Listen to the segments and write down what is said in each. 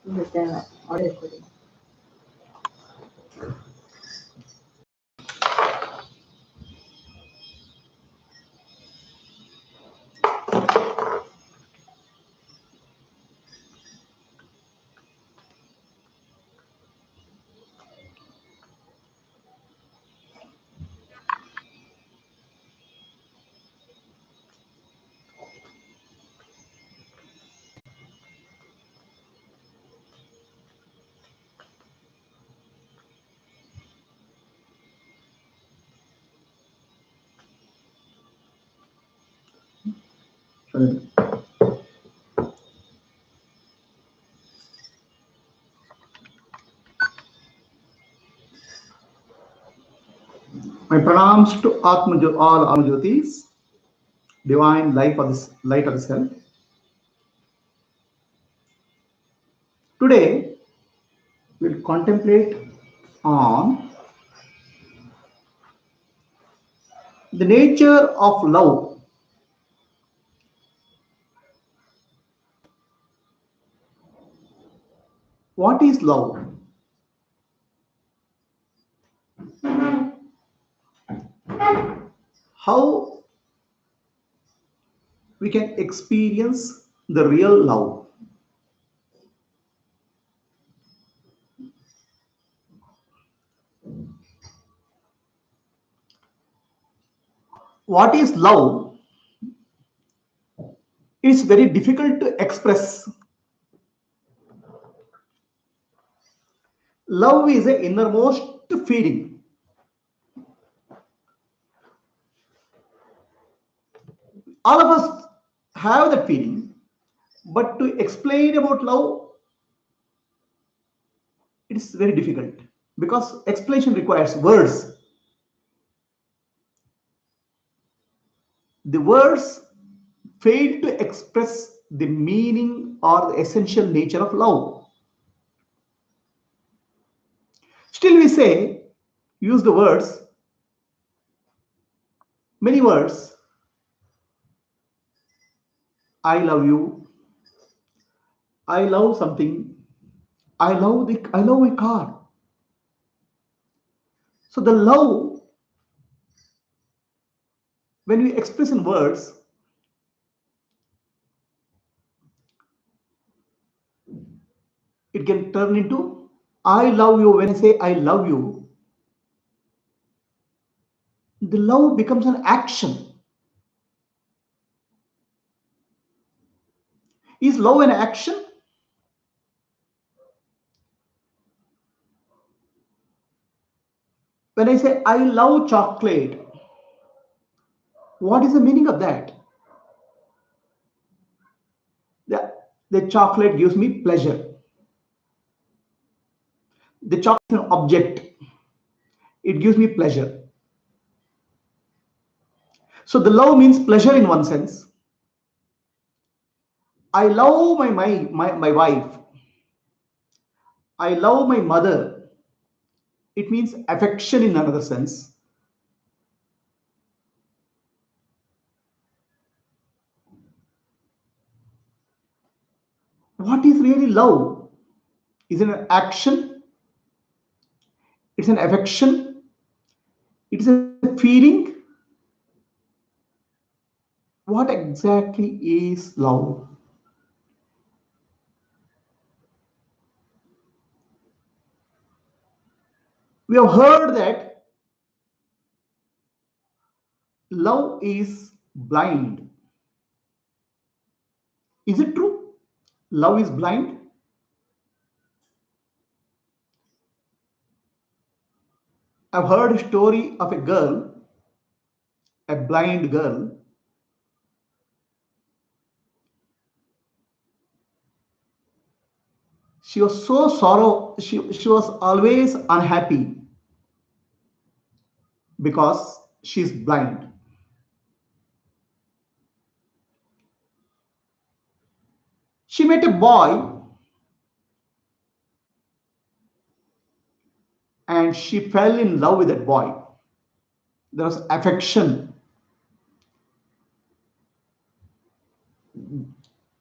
the audio recording. My pranams to Atma, all Atma Jyotis, divine life of this light of the self. Today, we'll contemplate on the nature of love. What is love? How we can experience the real love? What is love? It's very difficult to express. Love is an innermost feeling. All of us have that feeling, but to explain about love, it's very difficult because explanation requires words. The words fail to express the meaning or the essential nature of love. Still, we say, use the words, many words. I love you. I love something. I love my car. So the love, when we express in words, it can turn into I love you. When I say I love you, the love becomes an action. Is love an action? When I say I love chocolate, what is the meaning of that? The chocolate gives me pleasure. The chocolate is an object. It gives me pleasure. So the love means pleasure in one sense. I love my wife. I love my mother. It means affection in another sense. What is really love? Is it an action? It's an affection. It's a feeling. What exactly is love? We have heard that love is blind. Is it true? Love is blind? I've heard a story of a girl, a blind girl. She was so sorrow. She was always unhappy because she's blind. She met a boy and she fell in love with that boy. There was affection.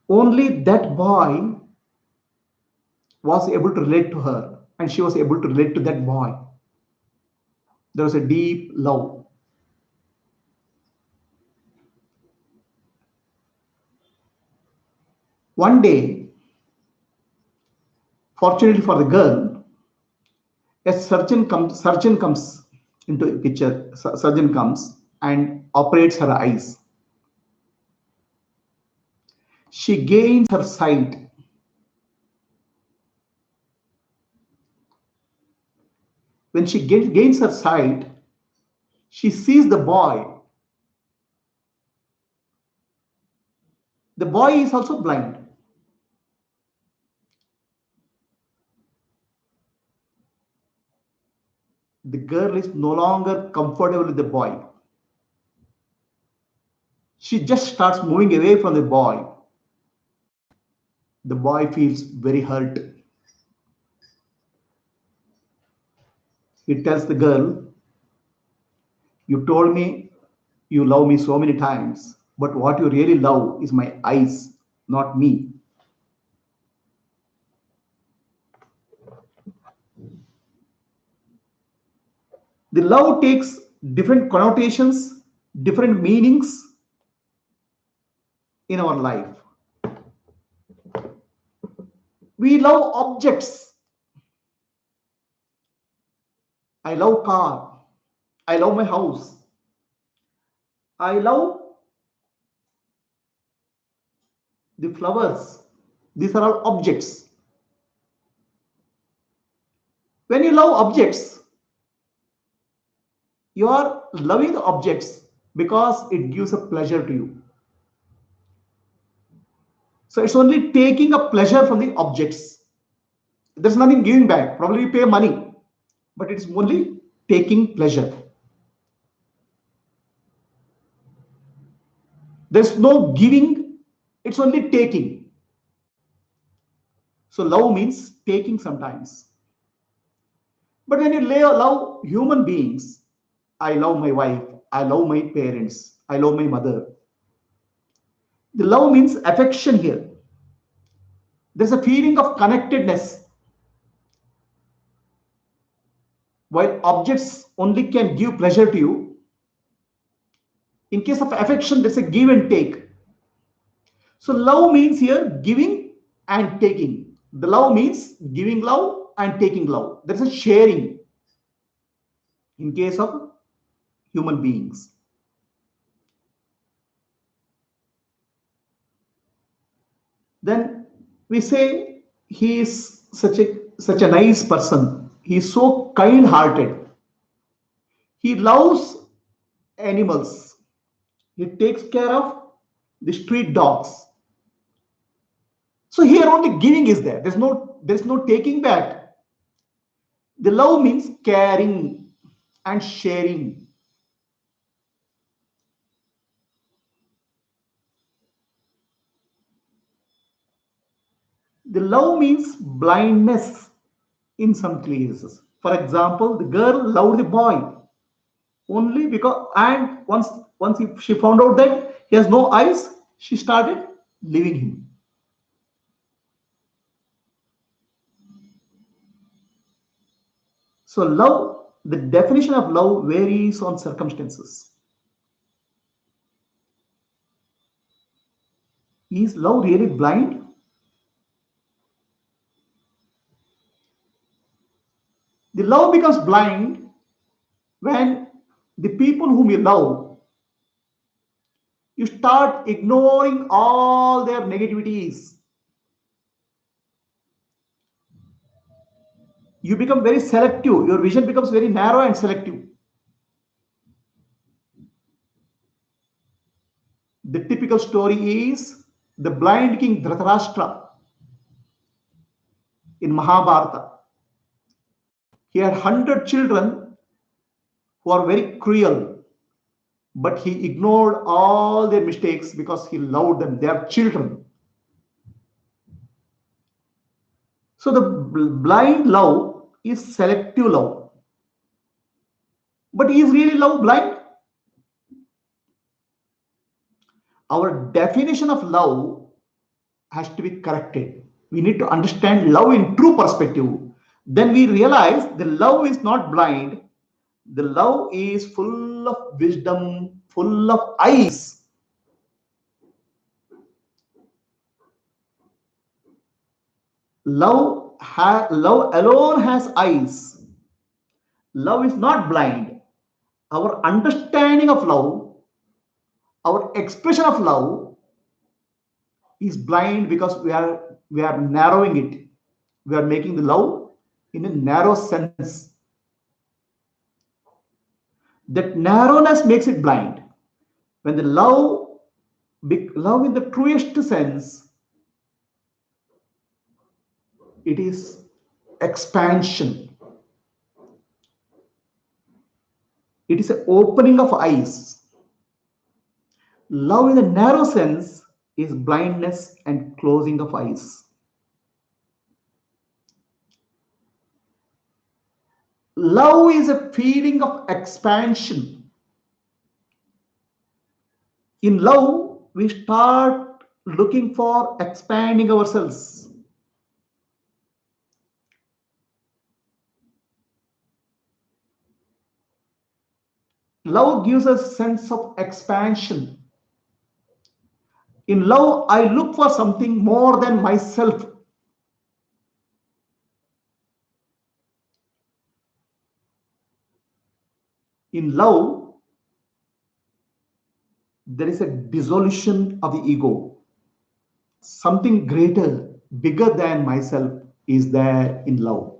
Only that boy was able to relate to her, and she was able to relate to that boy. There was a deep love. One day, fortunately for the girl, a surgeon comes into a picture. Surgeon comes and operates her eyes. She gains her sight. When she gains her sight, she sees the boy. The boy is also blind. The girl is no longer comfortable with the boy. She just starts moving away from the boy. The boy feels very hurt. He tells the girl, "You told me you love me so many times, but what you really love is my eyes, not me." The love takes different connotations, different meanings in our life. We love objects. I love car. I love my house. I love the flowers. These are all objects. When you love objects, you are loving the objects because it gives a pleasure to you. So it's only taking a pleasure from the objects. There's nothing giving back. Probably you pay money, but it's only taking pleasure. There's no giving, it's only taking. So love means taking sometimes. But when you love human beings, I love my wife, I love my parents, I love my mother. The love means affection here. There's a feeling of connectedness. While objects only can give pleasure to you, in case of affection, there's a give and take. So love means here giving and taking. The love means giving love and taking love. There's a sharing in case of human beings. Then we say he is such a nice person. He is so kind hearted. He loves animals. He takes care of the street dogs. So here only giving is there. There's no taking back. The love means caring and sharing. The love means blindness in some cases. For example, the girl loved the boy only because, and once she found out that he has no eyes, she started leaving him. So love, the definition of love varies on circumstances. Is love really blind? The love becomes blind when the people whom you love, you start ignoring all their negativities. You become very selective. Your vision becomes very narrow and selective. The typical story is the blind king Dhritarashtra in Mahabharata. He had 100 children who are very cruel, but he ignored all their mistakes because he loved them. They are children. So the blind love is selective love. But is really love blind? Our definition of love has to be corrected. We need to understand love in true perspective. Then we realize the love is not blind. The love is full of wisdom, full of eyes. Love alone has eyes. Love is not blind. Our understanding of love, our expression of love is blind because we are narrowing it. We are making the love in a narrow sense. That narrowness makes it blind. When the love in the truest sense, it is expansion. It is an opening of eyes. Love in the narrow sense is blindness and closing of eyes. Love is a feeling of expansion. In love, we start looking for expanding ourselves. Love gives us a sense of expansion. In love, I look for something more than myself. In love, there is a dissolution of the ego. Something greater, bigger than myself is there in love.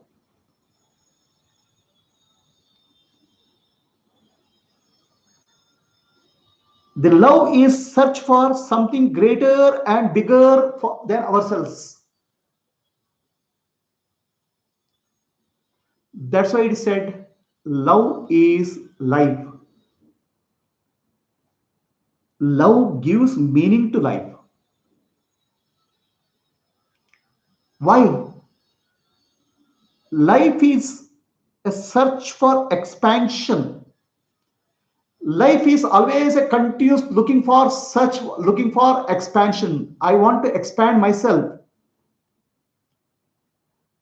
The love is search for something greater and bigger than ourselves. That's why it said, love is life. Love gives meaning to life. Why? Life is a search for expansion. Life is always a continuous looking for expansion. I want to expand myself.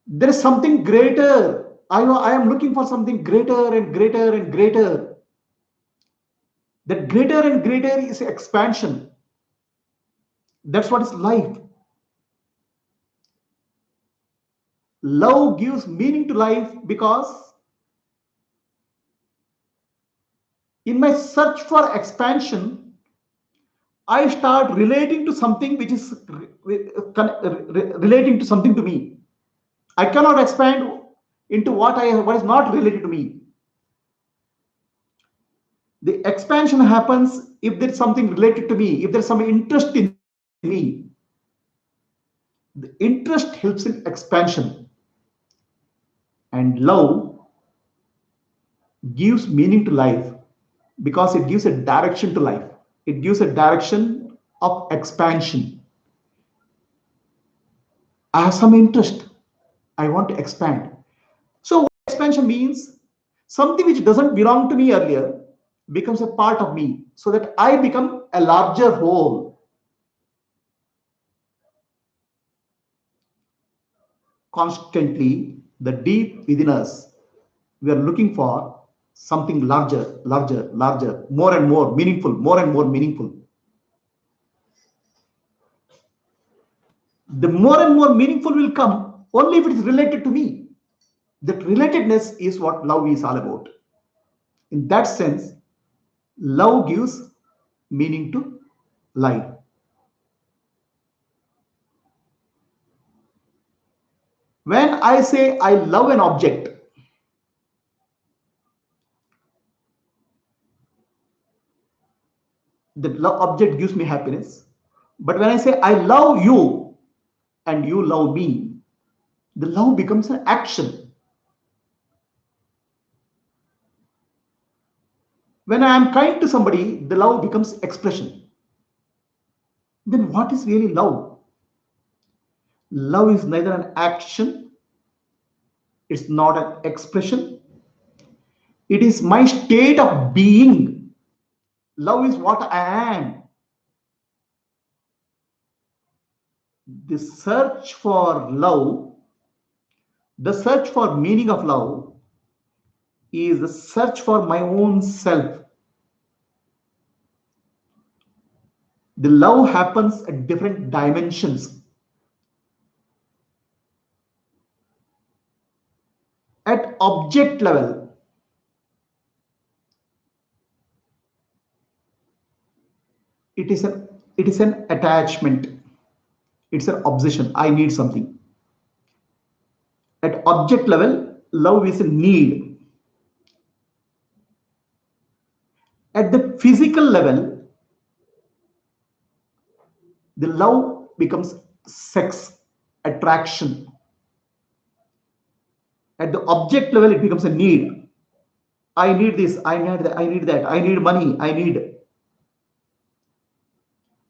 There is something greater. I know I am looking for something greater and greater and greater. That greater and greater is expansion. That's what is life. Love gives meaning to life because in my search for expansion, I start relating to something which is relating to something to me. I cannot expand into what is not related to me. The expansion happens if there's something related to me, if there's some interest in me. The interest helps in expansion. And love gives meaning to life because it gives a direction to life. It gives a direction of expansion. I have some interest. I want to expand. So, what expansion means? Something which doesn't belong to me earlier becomes a part of me so that I become a larger whole. Constantly, the deep within us, we are looking for something larger, larger, larger, more and more meaningful, more and more meaningful. The more and more meaningful will come only if it is related to me. That relatedness is what love is all about. In that sense, love gives meaning to life. When I say I love an object, the object gives me happiness. But when I say I love you and you love me, the love becomes an action. When I am kind to somebody, the love becomes expression. Then what is really love? Love is neither an action, it's not an expression, it is my state of being. Love is what I am. The search for love, the search for meaning of love is the search for my own self. The love happens at different dimensions. At object level, it is an attachment. It's an obsession. I need something. At object level, love is a need. At the physical level, the love becomes sex, attraction. At the object level, it becomes a need. I need this, I need that, I need that, I need money, I need.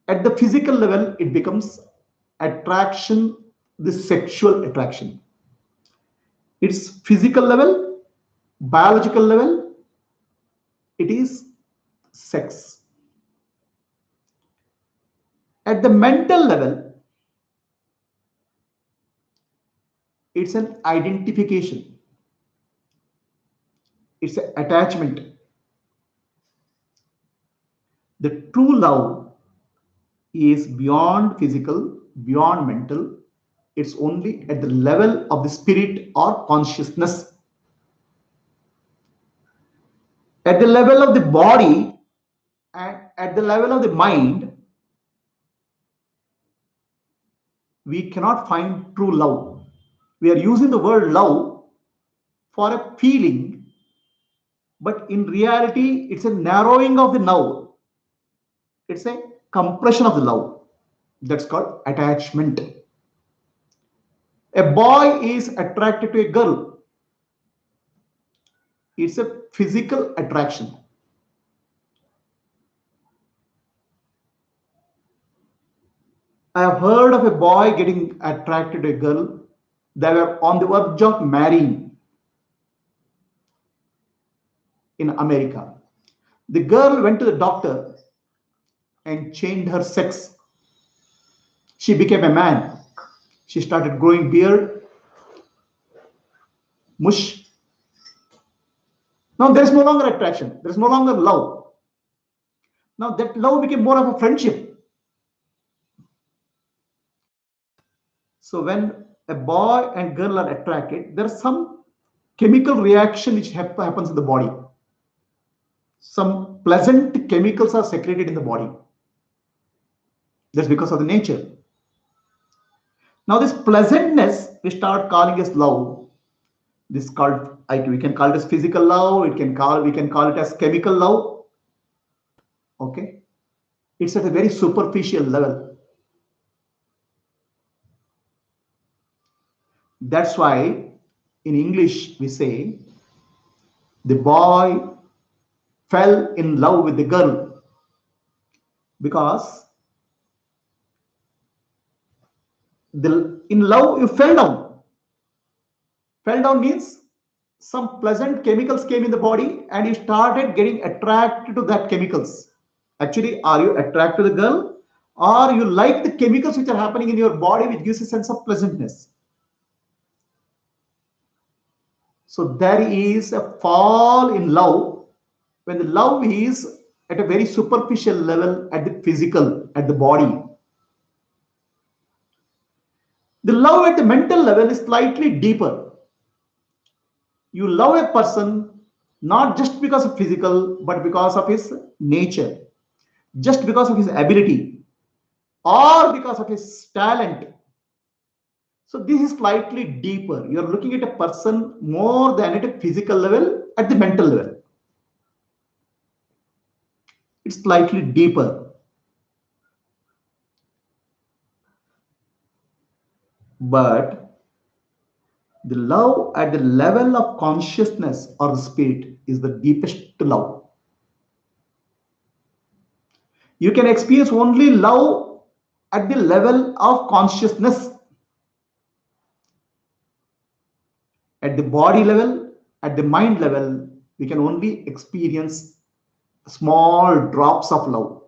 At the physical level, it becomes attraction, the sexual attraction. It's physical level, biological level, it is sex. At the mental level, it's an identification, it's an attachment. The true love is beyond physical, beyond mental. It's only at the level of the spirit or consciousness. At the level of the body and at the level of the mind, we cannot find true love. We are using the word love for a feeling, but in reality, it's a narrowing of the love. It's a compression of the love. That's called attachment. A boy is attracted to a girl. It's a physical attraction. I have heard of a boy getting attracted to a girl. They were on the verge of marrying in America. The girl went to the doctor and changed her sex. She became a man. She started growing beard, mush. Now there is no longer attraction. There is no longer love. Now that love became more of a friendship. So when a boy and girl are attracted, there is some chemical reaction which happens in the body. Some pleasant chemicals are secreted in the body. That's because of the nature. Now this pleasantness we start calling as love. This called, we can call it as physical love. We can call it as chemical love. Okay, it's at a very superficial level. That's why in English we say the boy fell in love with the girl, because in love you fell down. Fell down means some pleasant chemicals came in the body and you started getting attracted to that chemicals. Actually, are you attracted to the girl, or you like the chemicals which are happening in your body which gives a sense of pleasantness? So there is a fall in love when the love is at a very superficial level, at the physical, at the body. The love at the mental level is slightly deeper. You love a person not just because of physical, but because of his nature, just because of his ability, or because of his talent. So this is slightly deeper. You're looking at a person more than at a physical level, at the mental level. It's slightly deeper. But the love at the level of consciousness or the spirit is the deepest love. You can experience only love at the level of consciousness. At the body level, at the mind level, we can only experience small drops of love.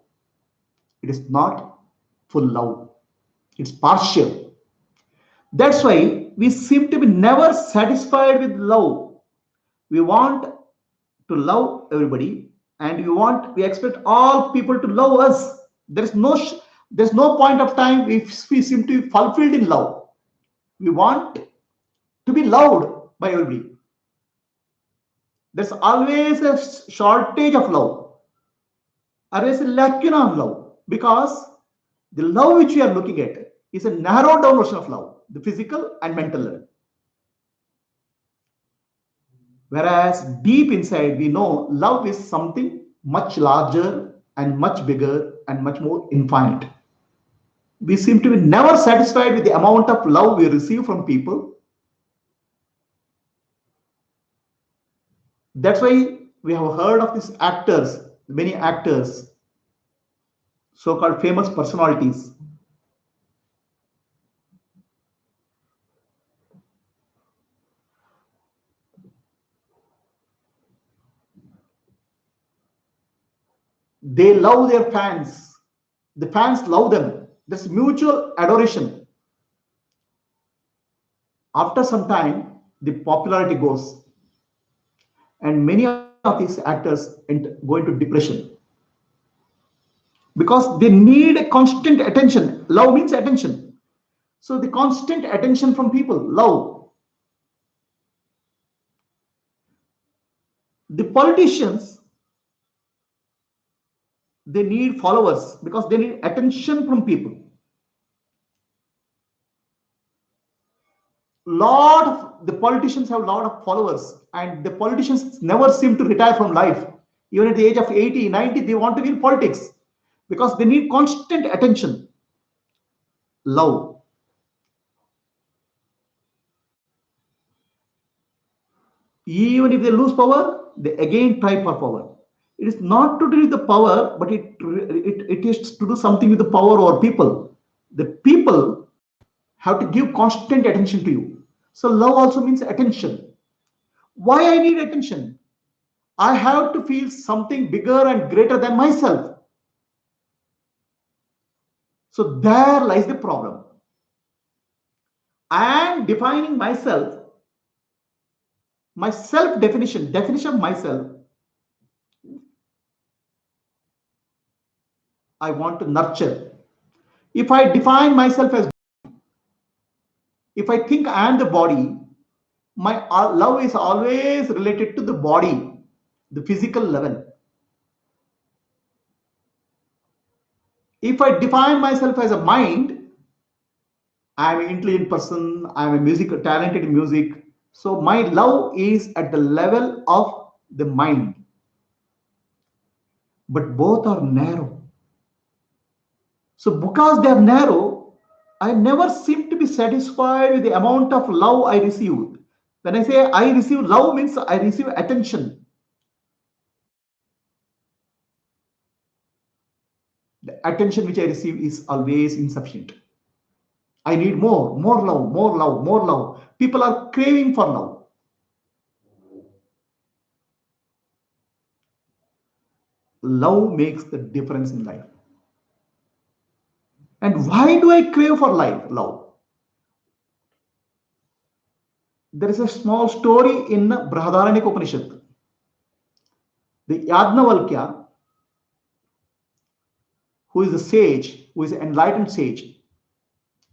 It is not full love. It's partial. That's why we seem to be never satisfied with love. We want to love everybody, and we expect all people to love us. There's no point of time if we seem to be fulfilled in love. We want to be loved by everybody. There's always a shortage of love, always a lacuna of love, because the love which we are looking at is a narrowed down version of love, the physical and mental level. Whereas deep inside, we know love is something much larger and much bigger and much more infinite. We seem to be never satisfied with the amount of love we receive from people. That's why we have heard of these actors, many actors, so called famous personalities. They love their fans. The fans love them. There's mutual adoration. After some time, the popularity goes, and many of these actors go into depression because they need a constant attention. Love means attention. So the constant attention from people, love. The politicians, they need followers because they need attention from people. Lot of the politicians have a lot of followers, and the politicians never seem to retire from life. Even at the age of 80, 90, they want to be in politics because they need constant attention. Love. Even if they lose power, they again try for power. It is not to do with the power, but it is to do something with the power over people. The people have to give constant attention to you. So love also means attention. Why I need attention? I have to feel something bigger and greater than myself. So there lies the problem. I am defining myself, my self definition of myself. I want to nurture. If I define myself as, if I think I am the body, my love is always related to the body, the physical level. If I define myself as a mind, I'm an intelligent person, I'm a musical talented in music. So my love is at the level of the mind. But both are narrow. So because they are narrow, I never seem to be satisfied with the amount of love I receive. When I say I receive love, means I receive attention. The attention which I receive is always insufficient. I need more love, more love, more love. People are craving for love. Love makes the difference in life. And why do I crave for life, love? There is a small story in Brihadaranyaka Upanishad. The Yajnavalkya, who is a sage, who is an enlightened sage,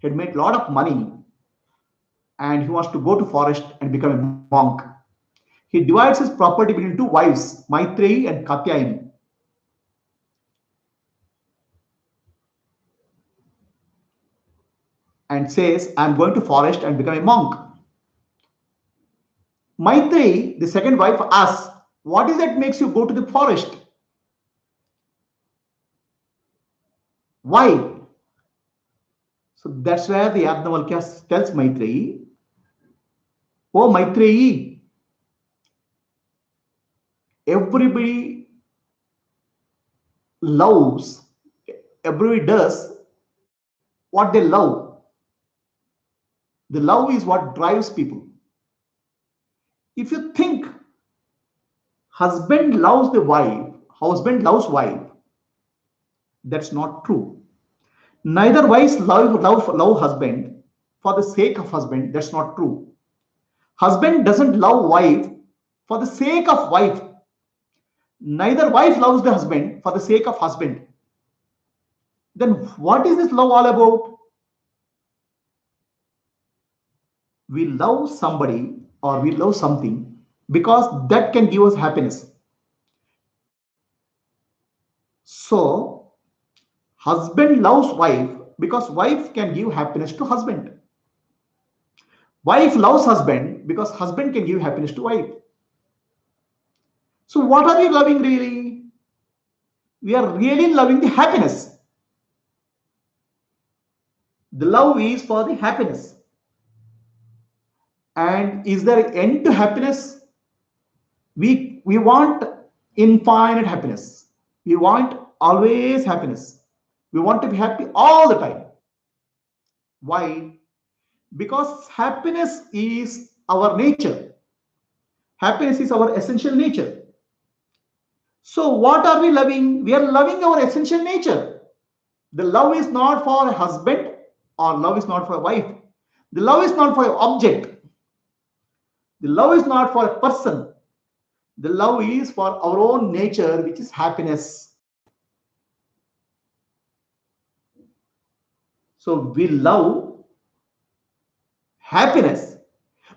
had made a lot of money and he wants to go to forest and become a monk. He divides his property between two wives, Maitreyi and Katyayani. And says, I'm going to forest and become a monk. Maitreyi, the second wife, asks, what is that makes you go to the forest? Why? So that's where the Yajnavalkya tells Maitreyi, oh Maitreyi, everybody loves, everybody does what they love. The love is what drives people. If you think husband loves the wife, husband loves wife, that's not true. Neither wives love husband for the sake of husband. That's not true. Husband doesn't love wife for the sake of wife. Neither wife loves the husband for the sake of husband. Then what is this love all about? We love somebody or we love something because that can give us happiness. So, husband loves wife because wife can give happiness to husband. Wife loves husband because husband can give happiness to wife. So, what are we loving really? We are really loving the happiness. The love is for the happiness. And is there an end to happiness? We want infinite happiness. We want always happiness. We want to be happy all the time. Why? Because happiness is our nature. Happiness is our essential nature. So, what are we loving? We are loving our essential nature. The love is not for a husband or love is not for a wife. The love is not for an object. The love is not for a person. The love is for our own nature, which is happiness. So, we love happiness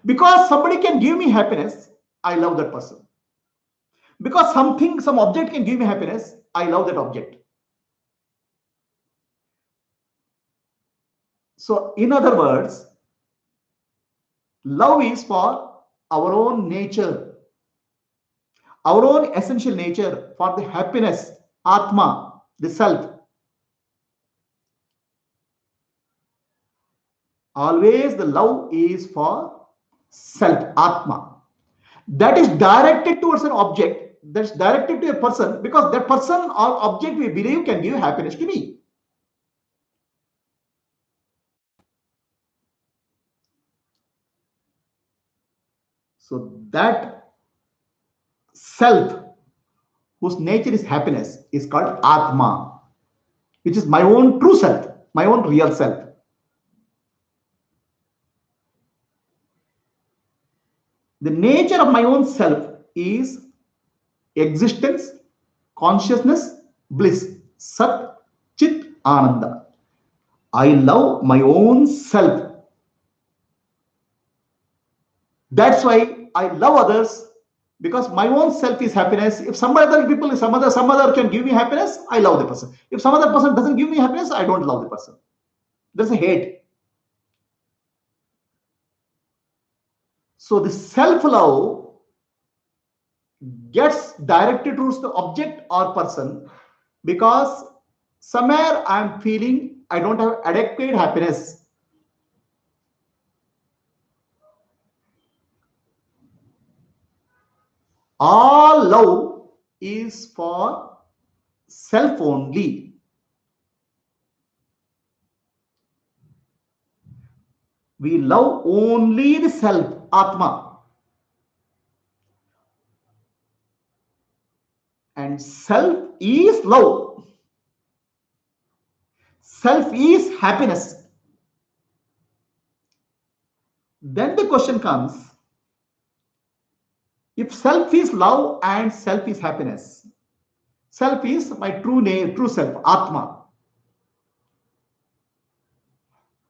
because somebody can give me happiness. I love that person. Because some object can give me happiness, I love that object. So, in other words, love is for our own nature, our own essential nature, for the happiness, Atma, the self. Always the love is for self, Atma. That is directed towards an object, that's directed to a person, because that person or object we believe can give happiness to me. So that self whose nature is happiness is called Atma, which is my own true self, my own real self. The nature of my own self is existence, consciousness, bliss, Sat, Chit, Ananda. I love my own self. That's why I love others, because my own self is happiness. If some other people, some other can give me happiness, I love the person. If some other person doesn't give me happiness, I don't love the person. There's a hate. So the self-love gets directed towards the object or person because somewhere I'm feeling I don't have adequate happiness. All love is for self only. We love only the self, Atma. And self is love. Self is happiness. Then the question comes, if self is love and self is happiness, self is my true name, true self, Atma.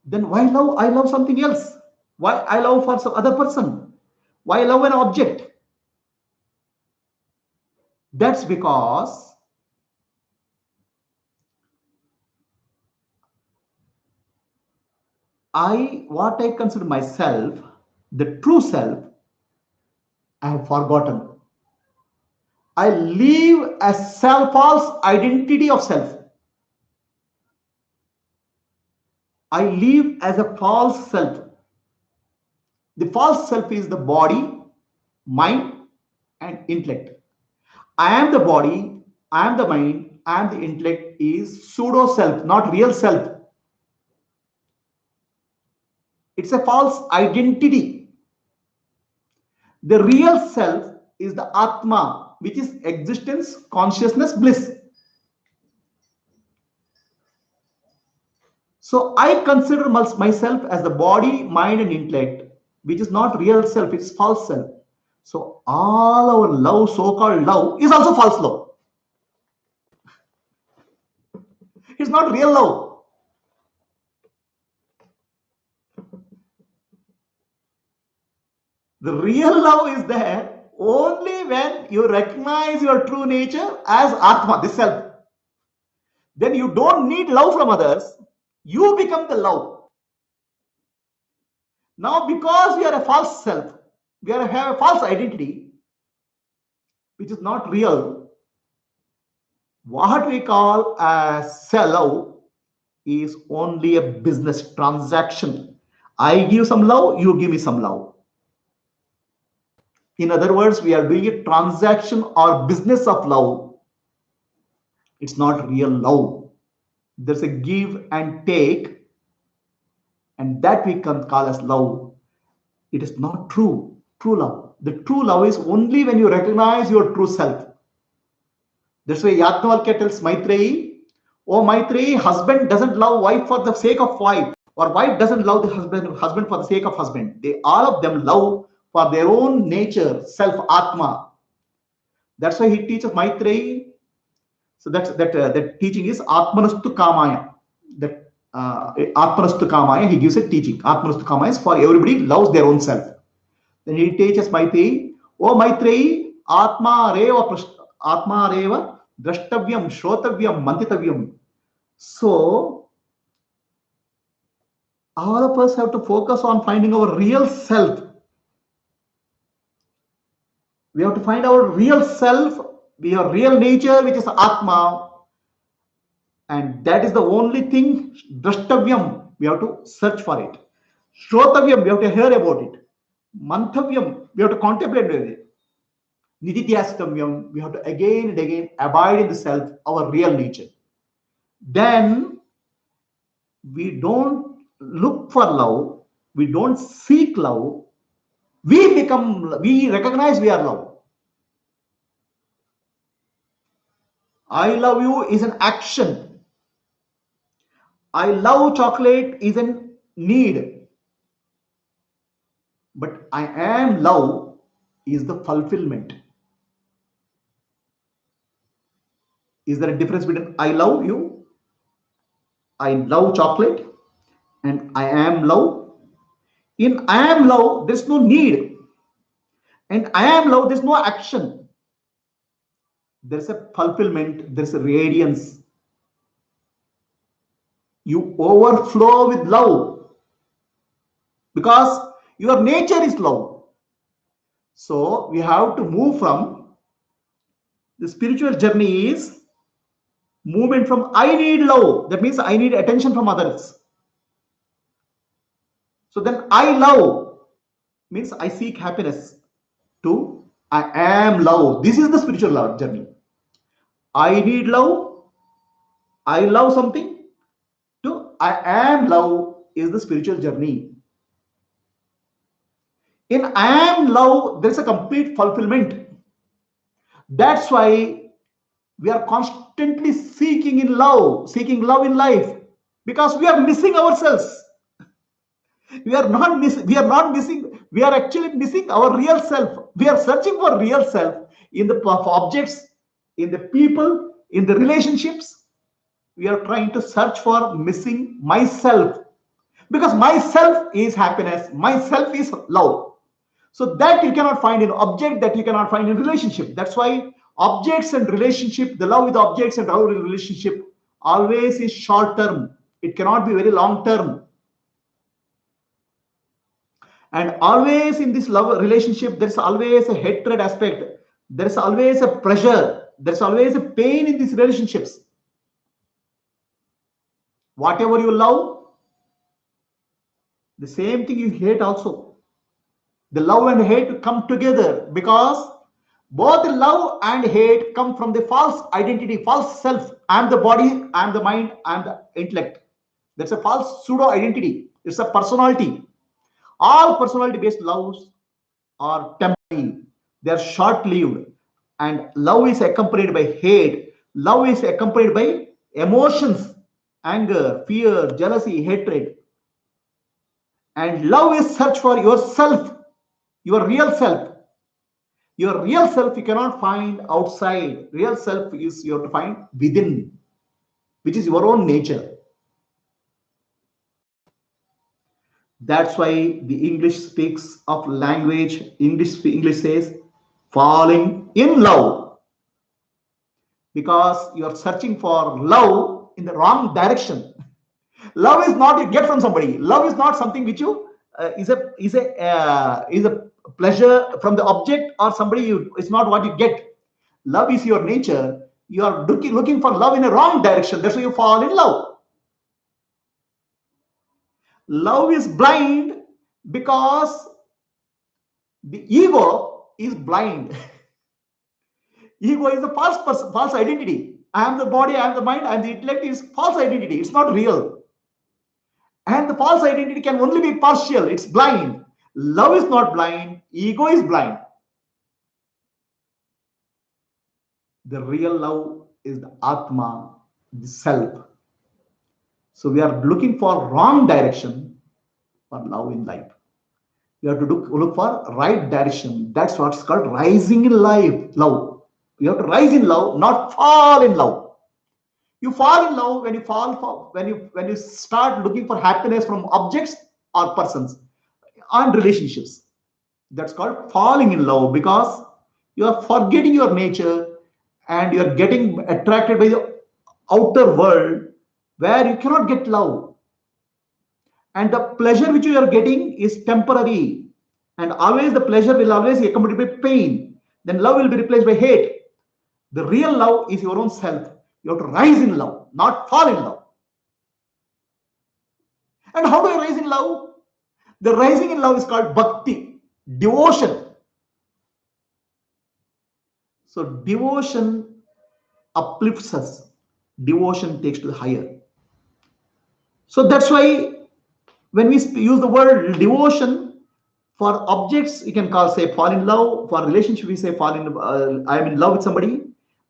Then why love? I love something else. Why I love for some other person? Why love an object? That's because what I consider myself, the true self, I have forgotten. I live a false identity of self. I live as a false self. The false self is the body, mind, and intellect. I am the body, I am the mind, I am the intellect is pseudo self, not real self. It's a false identity. The real self is the Atma, which is existence, consciousness, bliss. So I consider myself as the body, mind, and intellect, which is not real self, it's false self. So all our love, so-called love, is also false love. It's not real love. The real love is there only when you recognize your true nature as Atma, the self. Then you don't need love from others. You become the love. Now, because we are a false self, have a false identity, which is not real, what we call as love is only a business transaction. I give some love, you give me some love. In other words, we are doing a transaction or business of love. It's not real love. There's a give and take, and that we can call as love. It is not true love. The true love is only when you recognize your true self. That's why Yajnavalkya tells Maitreyi, oh Maitreyi, husband doesn't love wife for the sake of wife, or wife doesn't love the husband for the sake of husband. They all of them love for their own nature, self, Atma. That's why he teaches Maitreyi. So that teaching is Atmanastu Kamaya. That Atmanastu Kamaya, he gives a teaching. Atmanastu Kamaya is for everybody loves their own self. Then he teaches Maitreyi, oh Maitreyi, Atma Reva Drashtavyam, Shrotavyam, Mantitavyam. So all of us have to focus on finding our real self. We have to find our real self, your real nature, which is Atma. And that is the only thing, Drashtavyam, we have to search for it. Shrotavyam, we have to hear about it. Mantavyam, we have to contemplate with it. Nididhyastamyam, we have to again and again abide in the self, our real nature. Then we don't look for love, we don't seek love, we recognize we are love. I love you is an action. I love chocolate is a need. But I am love is the fulfillment. Is there a difference between I love you, I love chocolate, and I am love? In I am love, there's no need. And I am love, there's no action. There's a fulfillment, there's a radiance. You overflow with love because your nature is love. So we have to move from the spiritual journey is movement from I need love. That means I need attention from others. So then I love means I seek happiness to I am love. This is the spiritual love journey. I need love. I love something to I am love is the spiritual journey. In I am love, there is a complete fulfillment. That's why we are constantly seeking love in life, because we are missing ourselves. We are actually missing our real self. We are searching for real self in the objects, in the people, in the relationships. We are trying to search for missing myself, because myself is happiness, myself is love. So that you cannot find in object, that you cannot find in relationship. That's why objects and relationship, the love with objects and our relationship always is short term. It cannot be very long term. And always in this love relationship, there's always a hatred aspect. There's always a pressure. There's always a pain in these relationships. Whatever you love, the same thing you hate also. The love and hate come together because both love and hate come from the false identity, false self. I am the body, I am the mind, I am the intellect. That's a false pseudo identity. It's a personality. All personality based loves are temporary. They are short lived. And love is accompanied by hate. Love is accompanied by emotions. anger, fear, jealousy, hatred. And love is search for yourself, your real self. Your real self you cannot find outside. Real self is you have to find within, which is your own nature. That's why the English speaks of language. English says falling in love, because you are searching for love in the wrong direction. Love is not you get from somebody. Love is not something which you is a pleasure from the object or somebody. It's not what you get. Love is your nature. You are looking for love in a wrong direction. That's why you fall in love. Love is blind because the ego is blind. Ego is a false person, false identity. I am the body, I am the mind, I am the intellect is false identity. It's not real. And the false identity can only be partial. It's blind. Love is not blind. Ego is blind. The real love is the Atma, the self. So we are looking for wrong direction for love in life. You have to look for right direction. That's what's called rising in life, love. You have to rise in love, not fall in love. You fall in love when you start looking for happiness from objects or persons and relationships. That's called falling in love, because you are forgetting your nature and you are getting attracted by the outer world where you cannot get love. And the pleasure which you are getting is temporary, and always the pleasure will always be accompanied by pain. Then love will be replaced by hate. The real love is your own self. You have to rise in love, not fall in love. And how do I rise in love? The rising in love is called bhakti, devotion. So devotion uplifts us. Devotion takes to the higher. So that's why when we use the word devotion, for objects, you can call, say, fall in love. For relationship, we say I am in love with somebody.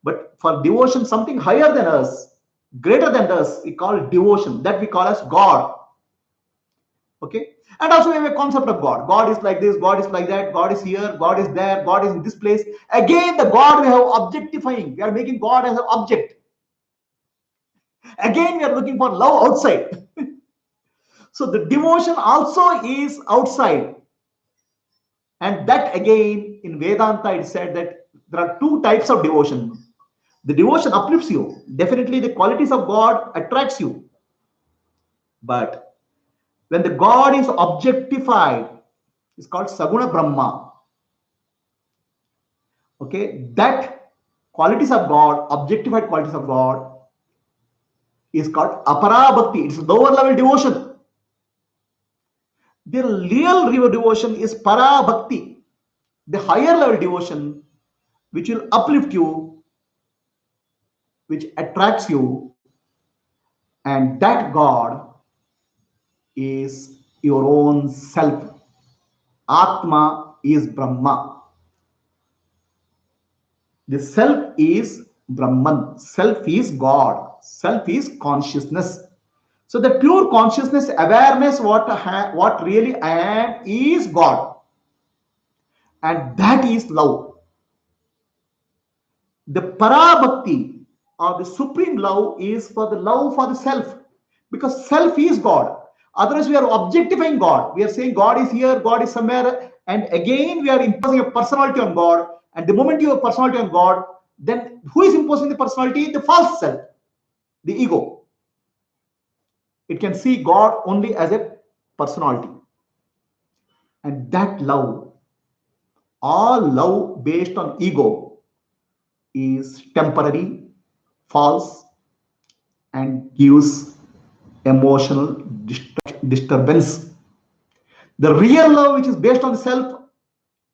But for devotion, something higher than us, greater than us, we call it devotion. That we call as God. Okay. And also we have a concept of God. God is like this, God is like that, God is here, God is there, God is in this place. Again, the God we have objectifying. We are making God as an object. Again, we are looking for love outside. So the devotion also is outside. And that again, in Vedanta, it said that there are two types of devotion. The devotion uplifts you. Definitely the qualities of God attracts you. But when the God is objectified, it's called Saguna Brahma. Okay, that qualities of God, objectified qualities of God, is called Apara Bhakti. It's lower level devotion. The real devotion is Para Bhakti, the higher level devotion, which will uplift you, which attracts you, and that God is your own self. Atma is Brahma. The self is Brahman. Self is God. Self is consciousness. So the pure consciousness, awareness, what really I am is God. And that is love. The Parabhakti or the supreme love is for the love for the self. Because self is God. Otherwise, we are objectifying God. We are saying God is here, God is somewhere. And again, we are imposing a personality on God. And the moment you have personality on God, then who is imposing the personality? The false self, the ego. It can see God only as a personality. And that love, all love based on ego, is temporary, false, and gives emotional disturbance. The real love, which is based on the self,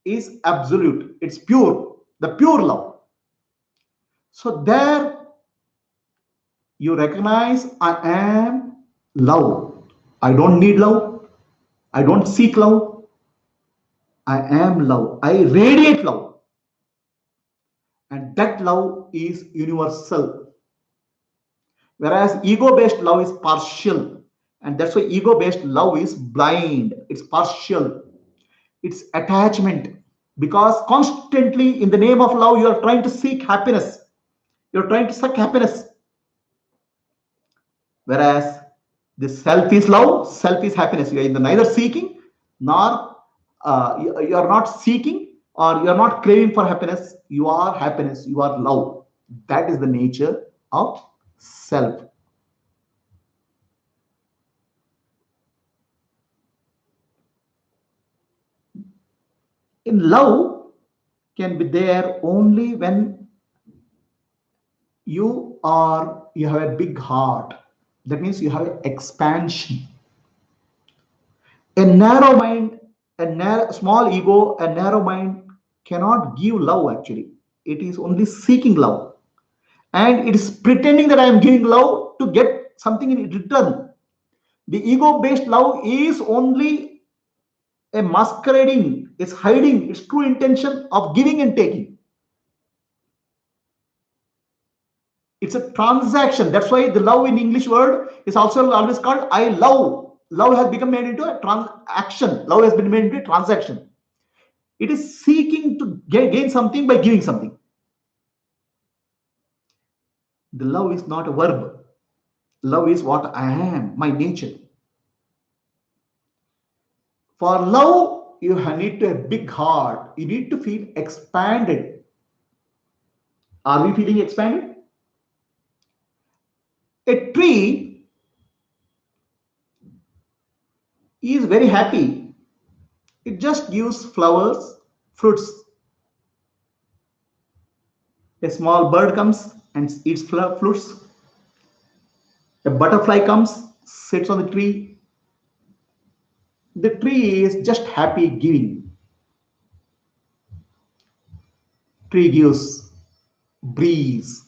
is absolute. It's pure, the pure love. So there you recognize I am love. I don't need love. I don't seek love. I am love. I radiate love. And that love is universal. Whereas ego-based love is partial. And that's why ego-based love is blind. It's partial. It's attachment. Because constantly in the name of love, you are trying to seek happiness. You're trying to suck happiness. Whereas the self is love, self is happiness. You are neither seeking nor you are not seeking or you are not craving for happiness. You are happiness. You are love. That is the nature of self. In love can be there only when you have a big heart. That means you have expansion. A narrow mind, small ego, a narrow mind cannot give love actually. It is only seeking love. And it is pretending that I am giving love to get something in return. The ego based love is only a masquerading, it's hiding its true intention of giving and taking. It's a transaction. That's why the love in English word is also always called I love. Love has become made into a transaction. Love has been made into a transaction. It is seeking to gain something by giving something. The love is not a verb. Love is what I am, my nature. For love, you need to have a big heart. You need to feel expanded. Are we feeling expanded? A tree is very happy. It just gives flowers, fruits. A small bird comes and eats fruits. A butterfly comes, sits on the tree. The tree is just happy giving. Tree gives breeze.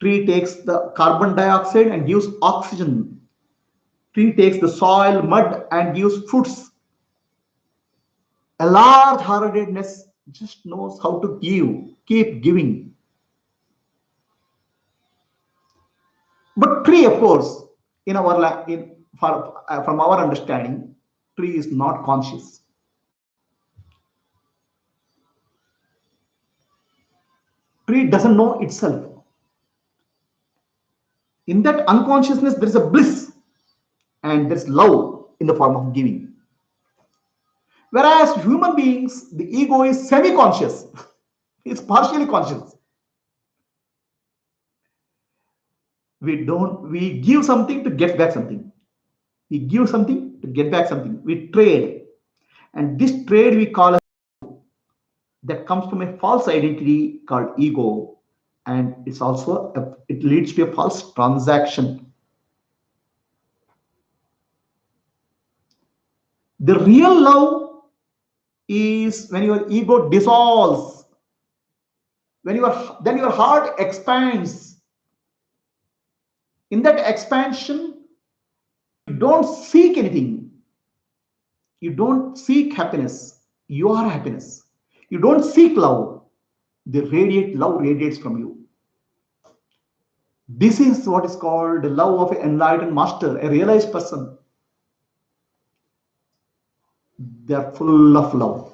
Tree takes the carbon dioxide and gives oxygen. Tree takes the soil, mud and gives fruits. A large heartedness just knows how to give, keep giving. But tree, of course, in our from our understanding, tree is not conscious. Tree doesn't know itself. In that unconsciousness, there is a bliss and there's love in the form of giving. Whereas human beings, the ego is semi-conscious. It's partially conscious. We give something to get back something. We give something to get back something. We trade. And this trade we call that comes from a false identity called ego. And it's also, it leads to a false transaction. The real love is when your ego dissolves, then your heart expands. In that expansion, you don't seek anything. You don't seek happiness. You are happiness. You don't seek love. Love radiates from you. This is what is called the love of an enlightened master, a realized person. They are full of love.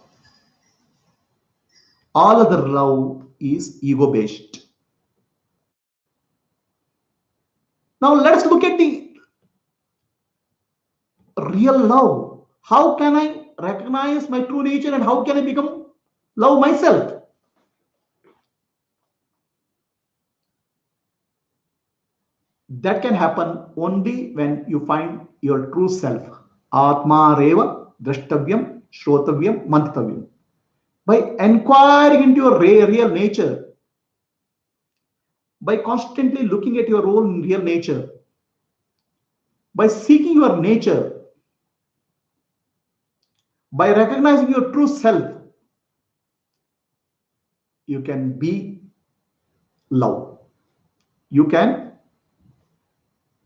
All other love is ego based. Now let's look at the real love. How can I recognize my true nature and how can I become love myself? That can happen only when you find your true self. Atma reva drashtavyam shrotavyam mantavyam. By inquiring into your real nature, by constantly looking at your own real nature, by seeking your nature, by recognizing your true self, you can be love. You can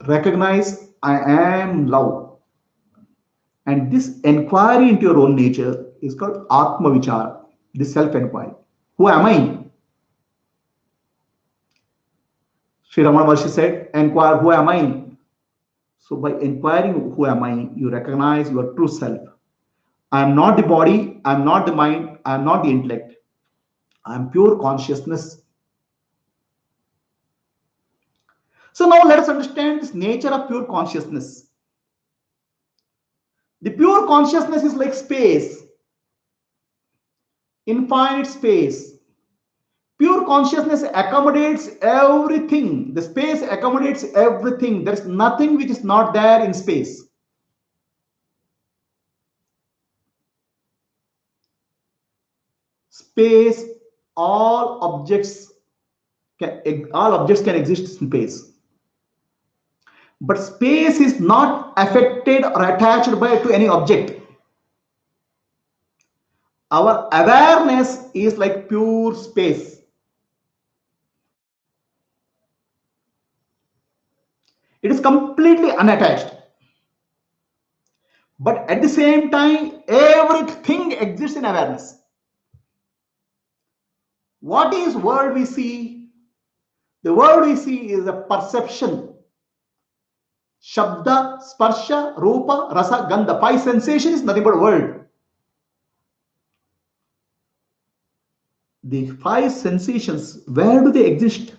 recognize I am love. And this inquiry into your own nature is called Atma Vichara, the self-enquiry. Who am I? Sri Ramana Maharshi said, inquire who am I? So by inquiring who am I, you recognize your true self. I am not the body, I am not the mind, I am not the intellect. I am pure consciousness. So now let us understand this nature of pure consciousness. The pure consciousness is like space, infinite space. Pure consciousness accommodates everything. The space accommodates everything. There is nothing which is not there in space. Space, all objects can exist in space. But space is not affected or attached to any object. Our awareness is like pure space. It is completely unattached. But at the same time, everything exists in awareness. What is world we see? The world we see is a perception. Shabda, Sparsha, Rupa, Rasa, Gandha. 5 sensations, nothing but world. The 5 sensations, where do they exist?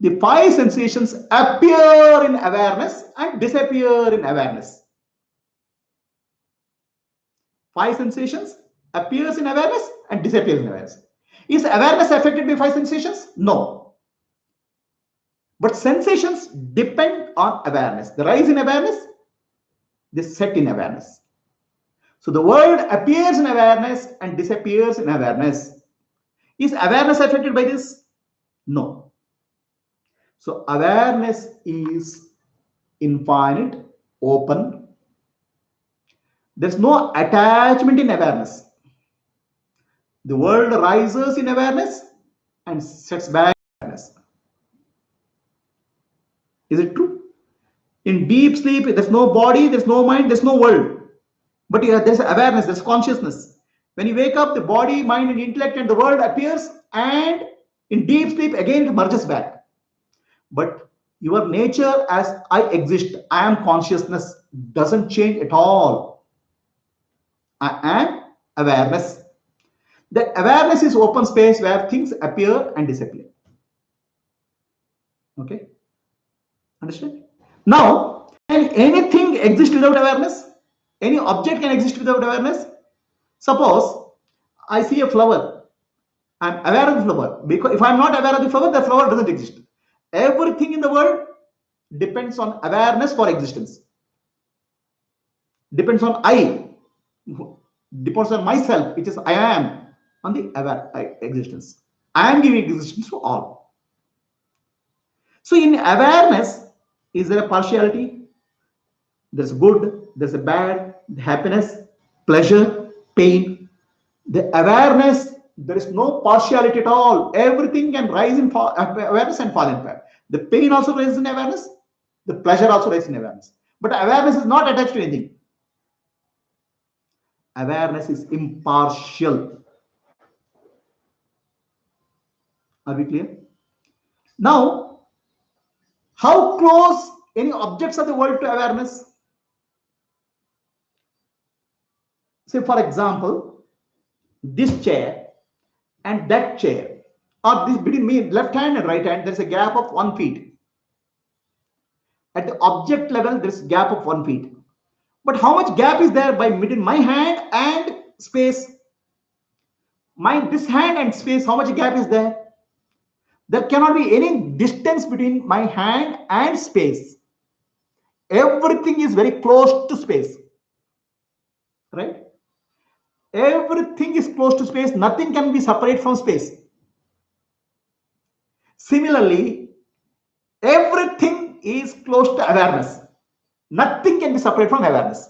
The 5 sensations appear in awareness and disappear in awareness. 5 sensations appears in awareness and disappears in awareness. Is awareness affected by 5 sensations? No. But sensations depend on awareness. The rise in awareness, they set in awareness. So the world appears in awareness and disappears in awareness. Is awareness affected by this? No. So awareness is infinite, open. There's no attachment in awareness. The world rises in awareness and sets back in awareness. Is it true? In deep sleep, there's no body, there's no mind, there's no world. But there's awareness, there's consciousness. When you wake up, the body, mind, and intellect and the world appears, and in deep sleep, again it merges back. But your nature as I exist, I am consciousness, doesn't change at all. I am awareness. The awareness is open space where things appear and disappear. Okay? Understand? Now, can anything exist without awareness? Any object can exist without awareness? Suppose I see a flower. I'm aware of the flower. Because if I'm not aware of the flower doesn't exist. Everything in the world depends on awareness for existence. Depends on I. Depends on myself, which is I am, on the aware existence. I am giving existence to all. So in awareness, is there a partiality? There's good, there's a bad, happiness, pleasure, pain. The awareness, there is no partiality at all. Everything can rise in awareness and fall in power. The pain also rises in awareness. The pleasure also rises in awareness. But awareness is not attached to anything. Awareness is impartial. Are we clear? Now, how close any objects of the world to awareness? Say, for example, this chair and that chair, or this between me, left hand and right hand, there's a gap of 1 feet. At the object level, there's a gap of 1 feet. But how much gap is there between my hand and space? This hand and space, how much gap is there? There cannot be any distance between my hand and space. Everything is very close to space. Right? Everything is close to space. Nothing can be separate from space. Similarly, everything is close to awareness. Nothing can be separate from awareness.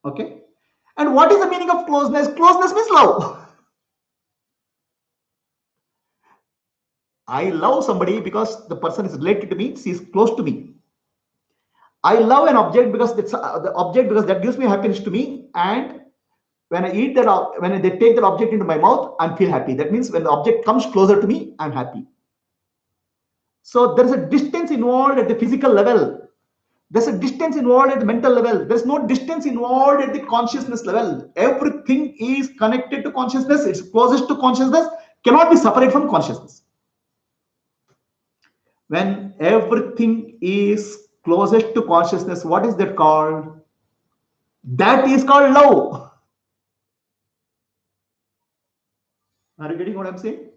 Okay? And what is the meaning of closeness? Closeness means love. I love somebody because the person is related to me, she is close to me. I love an object because it's the object because that gives me happiness to me, and when I eat that, when they take that object into my mouth, I feel happy. That means when the object comes closer to me, I'm happy. So there is a distance involved at the physical level. There's a distance involved at the mental level. There's no distance involved at the consciousness level. Everything is connected to consciousness. It's closest to consciousness, cannot be separate from consciousness. When everything is closest to consciousness, what is that called? That is called love. Are you getting what I'm saying?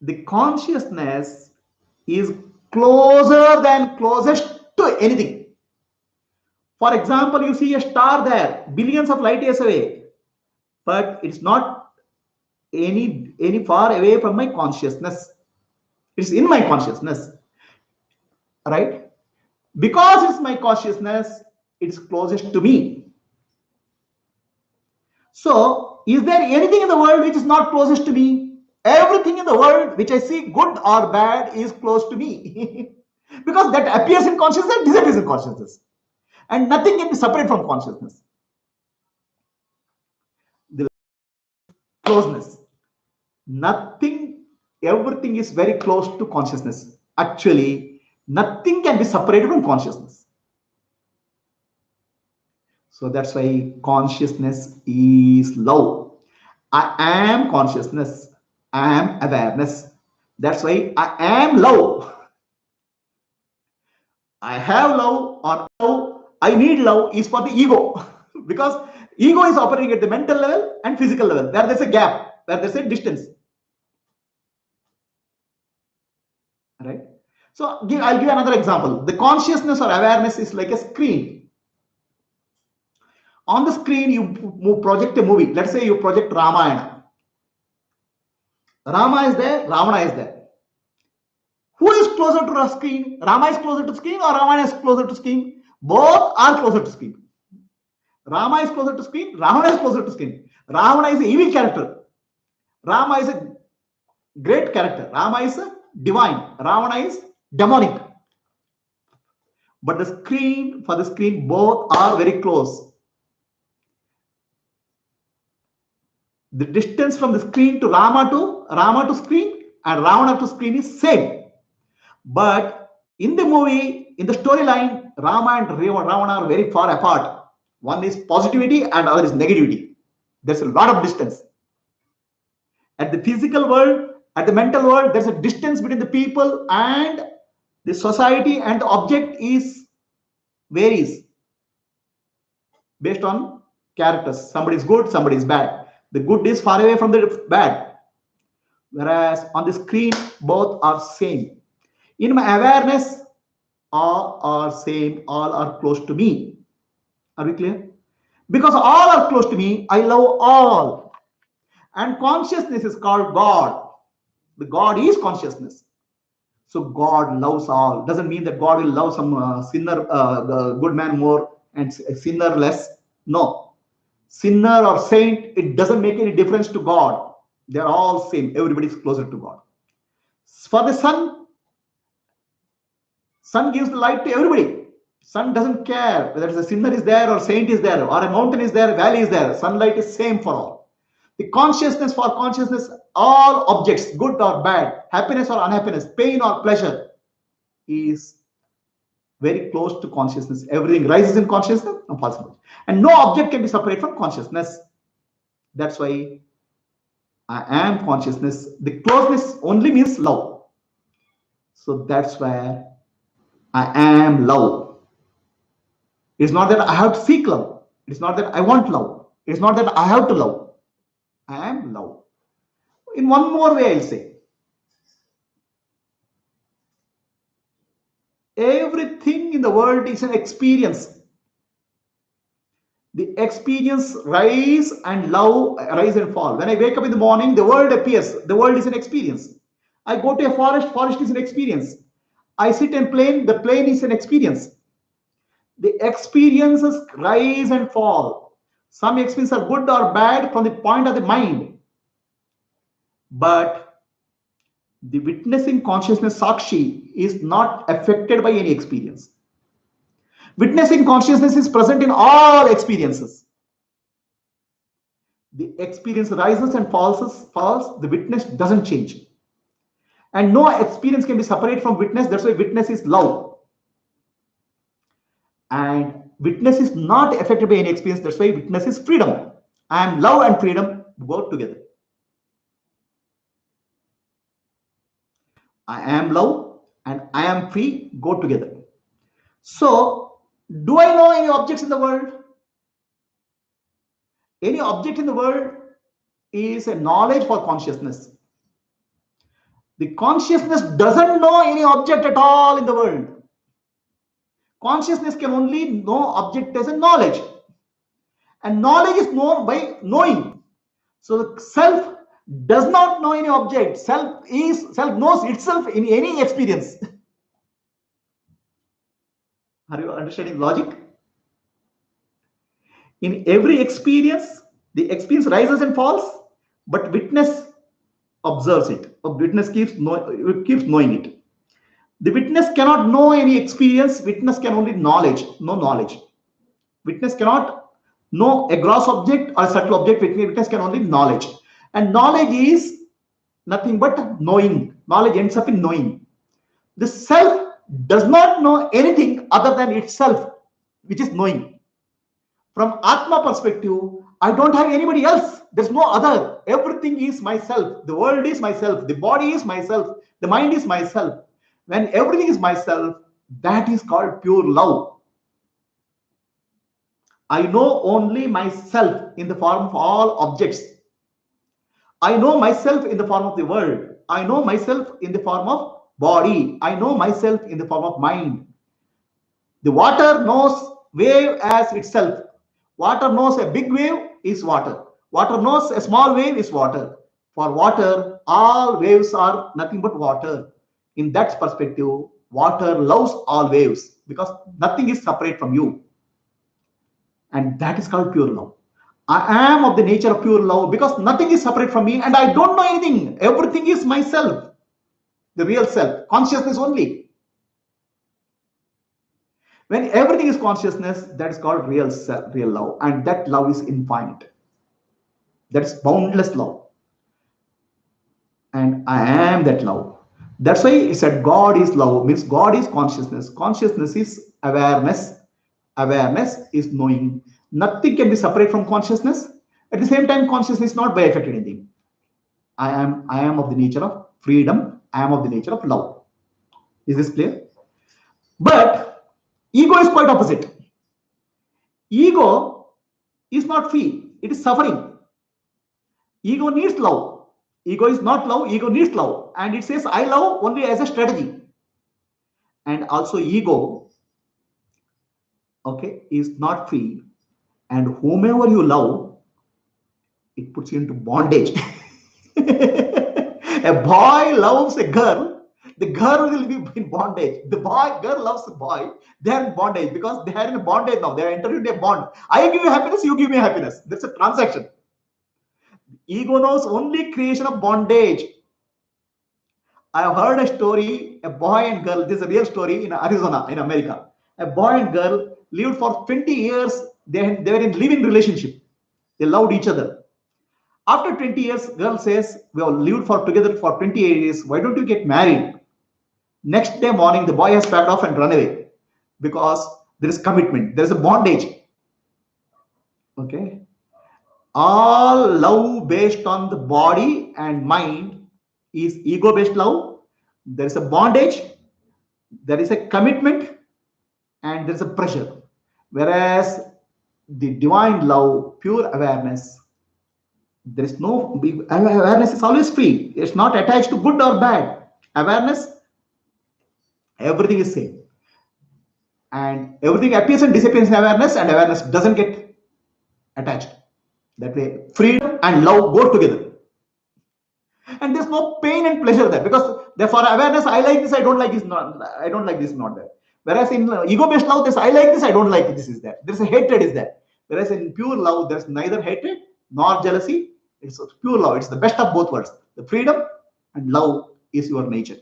The consciousness is closer than closest to anything. For example, you see a star there, billions of light years away, but it's not any far away from my consciousness. It's in my consciousness, right? Because it's my consciousness, it's closest to me. So, is there anything in the world which is not closest to me? Everything in the world which I see, good or bad, is close to me. Because that appears in consciousness, disappears in consciousness. And nothing can be separate from consciousness. The closeness. Nothing, everything is very close to consciousness. Actually, nothing can be separated from consciousness. So that's why consciousness is love. I am consciousness. I am awareness. That's why I am love. I have love or love, I need love is for the ego. Because ego is operating at the mental level and physical level, where there's a gap, where there's a distance. Right? So I'll give you another example. The consciousness or awareness is like a screen. On the screen, you project a movie. Let's say you project Ramayana. Rama is there, Ravana is there. Who is closer to the screen? Rama is closer to screen or Ravana is closer to screen? Both are closer to screen. Rama is closer to screen, Ravana is closer to screen. Ravana is an evil character. Rama is a great character. Rama is a divine. Ravana is demonic. But the screen, for the screen, both are very close. The distance from the screen to Rama to screen and Ravana to screen is same. But in the movie, in the storyline, Rama and Ravana are very far apart. One is positivity and other is negativity. There's a lot of distance. At the physical world, at the mental world, there's a distance between the people and the society, and the object is varies based on characters. Somebody is good, somebody is bad. The good is far away from the bad. Whereas on the screen, both are same. In my awareness, all are same, all are close to me. Are we clear? Because all are close to me, I love all. And consciousness is called God. The God is consciousness. So God loves all. Doesn't mean that God will love some sinner, good man more and sinner less. No. Sinner or saint, it doesn't make any difference to God. They're all same. Everybody is closer to God. For the sun gives the light to everybody. Sun doesn't care whether a sinner is there or saint is there or a mountain is there, valley is there. Sunlight is same for all. The consciousness, for consciousness, all objects, good or bad, happiness or unhappiness, pain or pleasure, is very close to consciousness. Everything rises in consciousness and falls in. And no object can be separate from consciousness. That's why I am consciousness. The closeness only means love. So that's where I am love. It's not that I have to seek love. It's not that I want love. It's not that I have to love. I am love. In one more way, I'll say, everything in the world is an experience. The experience rise and fall. When I wake up in the morning, the world appears. The world is an experience. I go to a forest is an experience. I sit in plane, the plane is an experience. The experiences rise and fall. Some experiences are good or bad from the point of the mind. But the witnessing consciousness, Sakshi, is not affected by any experience. Witnessing consciousness is present in all experiences. The experience rises and falls, the witness doesn't change. And no experience can be separate from witness. That's why witness is love. And witness is not affected by any experience. That's why witness is freedom. I am love and freedom go together. I am love and I am free go together. So, do I know any objects in the world? Any object in the world is a knowledge for consciousness. The consciousness doesn't know any object at all in the world. Consciousness can only know object as a knowledge. And knowledge is known by knowing. So the self does not know any object. Self knows itself in any experience. Are you understanding logic? In every experience, the experience rises and falls, but witness observes it. A witness keeps knowing it. The witness cannot know any experience. Witness can only know knowledge. Witness cannot know a gross object or a subtle object. Witness can only knowledge. And knowledge is nothing but knowing. Knowledge ends up in knowing. The self does not know anything other than itself, which is knowing. From Atma perspective, I don't have anybody else. There's no other. Everything is myself. The world is myself. The body is myself. The mind is myself. When everything is myself, that is called pure love. I know only myself in the form of all objects. I know myself in the form of the world. I know myself in the form of body. I know myself in the form of mind. The water knows wave as itself. Water knows a big wave is water. Water knows a small wave is water. For water, all waves are nothing but water. In that perspective, water loves all waves because nothing is separate from you. And that is called pure love. I am of the nature of pure love because nothing is separate from me and I don't know anything. Everything is myself, the real self, consciousness only. When everything is consciousness, that is called real self, real love. And that love is infinite. That is boundless love. And I am that love. That's why it said God is love, means God is consciousness. Consciousness is awareness. Awareness is knowing. Nothing can be separate from consciousness. At the same time, consciousness is not by affected anything. I am of the nature of freedom. I am of the nature of love. Is this clear? But ego is quite opposite. Ego is not free. It is suffering. Ego needs love. Ego is not love. Ego needs love. And it says, I love only as a strategy. And also ego, okay, is not free. And whomever you love, it puts you into bondage. A boy loves a girl, the girl will be in bondage. The girl loves the boy, they are in bondage because they are in a bondage now. They are entering into a bond. I give you happiness, you give me happiness. That's a transaction. Ego knows only creation of bondage. I have heard a story, a boy and girl, this is a real story in Arizona, in America. A boy and girl lived for 20 years. They were in living relationship. They loved each other. After 20 years, girl says, we have lived together for 28 years. Why don't you get married? Next day morning, the boy has packed off and run away because there is commitment. There is a bondage. Okay. All love based on the body and mind is ego-based love. There is a bondage. There is a commitment and there is a pressure. Whereas the divine love, pure awareness, there is no awareness is always free. It's not attached to good or bad. Awareness, everything is same. And everything appears and disappears in awareness, and awareness doesn't get attached. That way, freedom and love go together. And there's no pain and pleasure there because therefore awareness, I like this, I don't like this, I don't like this, not there. Whereas in ego-based love, there's I like this, I don't like this is there. There's a hatred is there. Whereas in pure love, there's neither hatred nor jealousy. It's pure love. It's the best of both worlds. The freedom and love is your nature.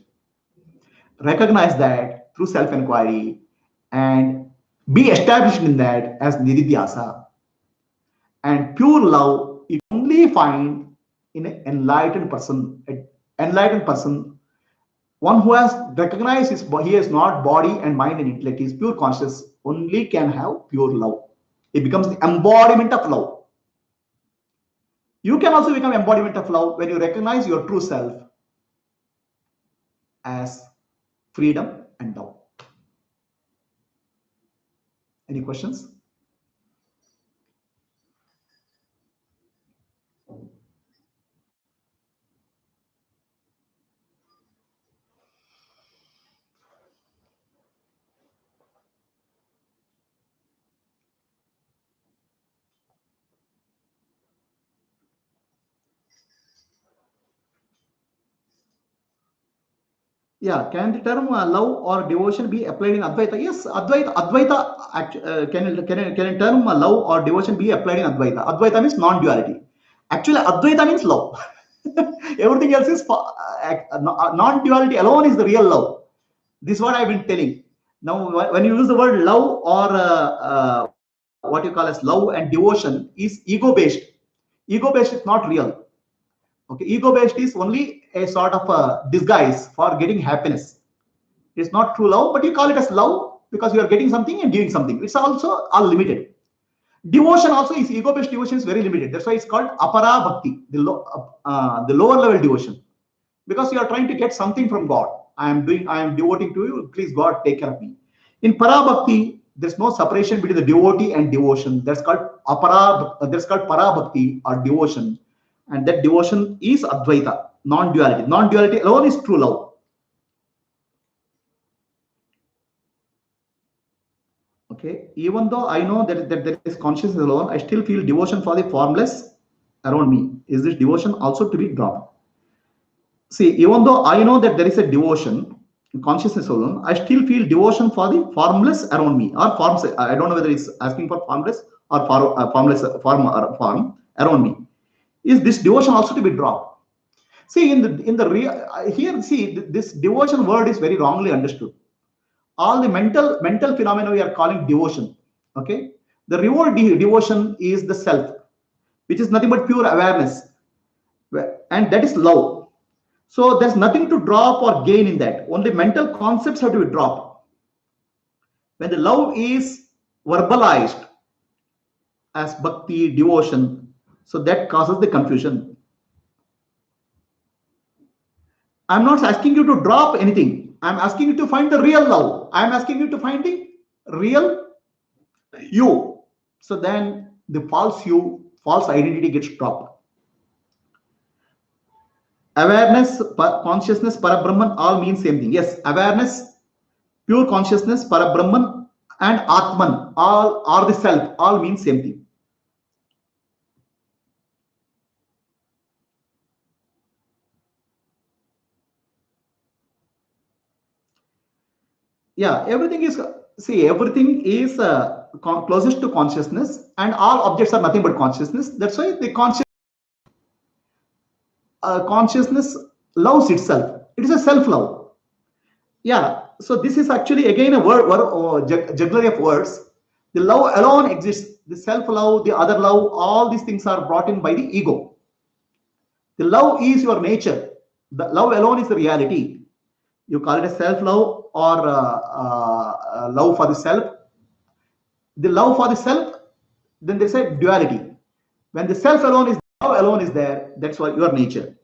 Recognize that through self-enquiry and be established in that as nididhyasa. And pure love you only find in an enlightened person. An enlightened person, one who has recognized he is not body and mind and intellect, he is pure conscious, only can have pure love. It becomes the embodiment of love. You can also become embodiment of love when you recognize your true self as freedom and love. Any questions? Yeah, can the term love or devotion be applied in Advaita? Yes, Advaita can a term love or devotion be applied in Advaita? Advaita means non-duality. Actually, Advaita means love. Everything else is non-duality alone is the real love. This is what I've been telling. Now, when you use the word love or what you call as love and devotion is ego-based. Ego-based is not real. Okay, ego-based is only a sort of a disguise for getting happiness. It's not true love, but you call it as love because you are getting something and giving something. It's also all limited. Devotion also is ego-based devotion is very limited. That's why it's called apara bhakti, the lower level devotion, because you are trying to get something from God. I am devoting to you. Please God, take care of me. In para bhakti, there's no separation between the devotee and devotion. That's called That's called para bhakti or devotion, and that devotion is Advaita, non-duality. Non-duality alone is true love. Okay, even though I know that there is consciousness alone, I still feel devotion for the formless around me. Is this devotion also to be dropped? See, even though I know that there is a devotion, consciousness alone, I still feel devotion for the formless around me, or forms. I don't know whether it's asking for formless or formless form around me. Is this devotion also to be dropped? See, in the real here, see, this devotion word is very wrongly understood. All the mental phenomena we are calling devotion. Okay, the real devotion is the self, which is nothing but pure awareness, and that is love. So there's nothing to drop or gain in that. Only mental concepts have to be dropped. When the love is verbalized as bhakti, devotion, so that causes the confusion. I'm not asking you to drop anything. I'm asking you to find the real love. I'm asking you to find the real you. So then the false identity gets dropped. Awareness, consciousness, Parabrahman all mean same thing. Yes, awareness, pure consciousness, Parabrahman, and Atman all are the self, all mean same thing. Yeah, everything is, see, everything is closest to consciousness, and all objects are nothing but consciousness. That's why the consciousness loves itself. It is a self-love. Yeah, so this is actually again a jugglery of words. The love alone exists. The self-love, the other love, all these things are brought in by the ego. The love is your nature. The love alone is the reality. You call it a self-love or love for the self. The love for the self, then they say duality. When the self alone is, love alone is there, that's what your nature.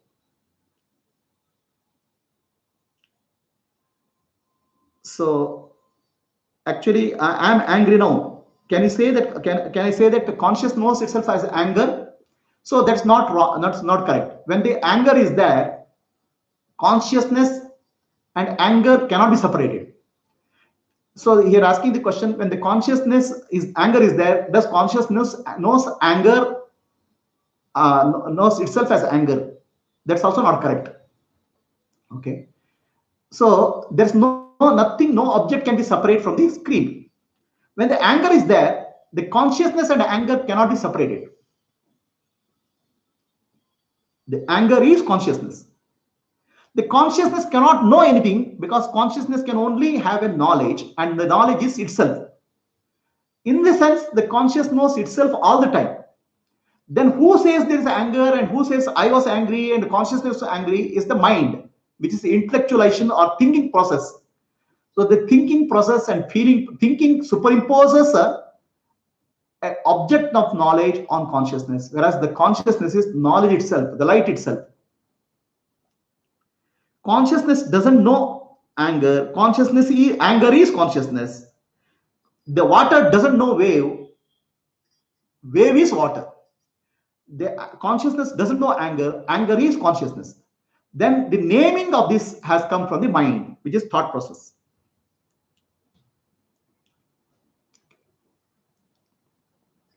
So actually, I am angry now. Can you say that? Can I say that the conscious knows itself as anger? So that's not wrong. That's not correct. When the anger is there, consciousness and anger cannot be separated. So here asking the question: when the consciousness is anger is there, does consciousness knows anger knows itself as anger? That's also not correct. Okay. So there's nothing, no object can be separate from the screen. When the anger is there, the consciousness and anger cannot be separated. The anger is consciousness. The consciousness cannot know anything because consciousness can only have a knowledge, and the knowledge is itself. In the sense, the conscious knows itself all the time. Then who says there is anger and who says I was angry and consciousness was angry is the mind, which is the intellectualization or thinking process. So the thinking process and thinking superimposes a object of knowledge on consciousness, whereas the consciousness is knowledge itself, the light itself. Consciousness doesn't know anger. Anger is consciousness. The water doesn't know wave. Wave is water. The consciousness doesn't know anger. Anger is consciousness. Then the naming of this has come from the mind, which is thought process.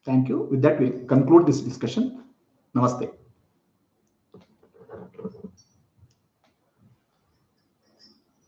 Thank you. With that, we'll conclude this discussion. Namaste.